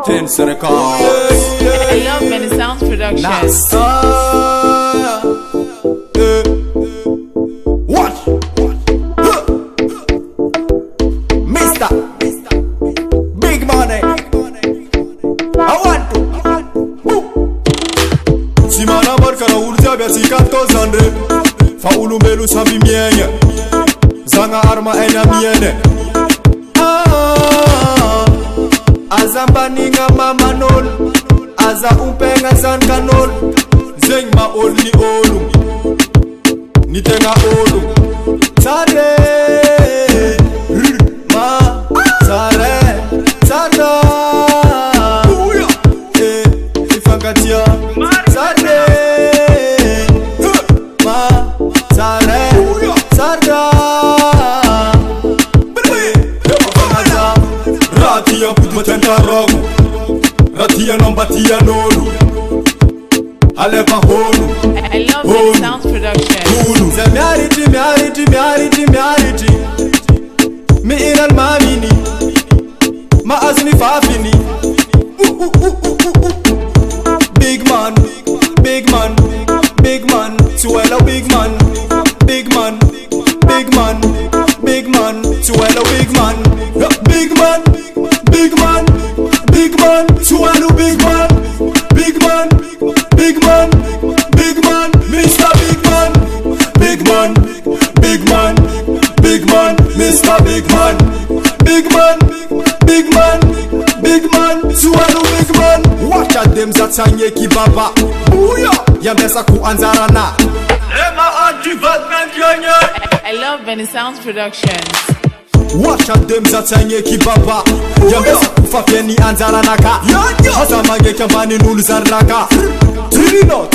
Tense Records. I love Many Sounds Productions. Watch. Mr. Big Money. I want to. Simana barka na urja bia sikanto zandre. Faulu melu sabi mienye. Zanga arma enya miene. Azamba ninga mama nol. Aza umpenga zan kanol. Zeng ma oli olu. Nitenga olu. Tare ma tare tada. Ifangatia tare ma tare tada. Ratia putmatenta rogu. Ratia nombatia nolu. Alepa holu. I love Many Sounds Productions. Hulu. Miariti. Mi inal mamini. Ma azni fafini. Big man. Suelo big man. Big man. Suelo big man. Big man. Suelo big man. Big man. Mr. Big man. Mr. Big man. Suelo big man. Watch out them zatanye kibaba. Yamesa kuanzarana. I love Many Sounds Productions. Watch out them zatanye kibaba. Yamesa kufafeni anzaranaka. Hasa mange kambani nulu zarnaka. Tirino.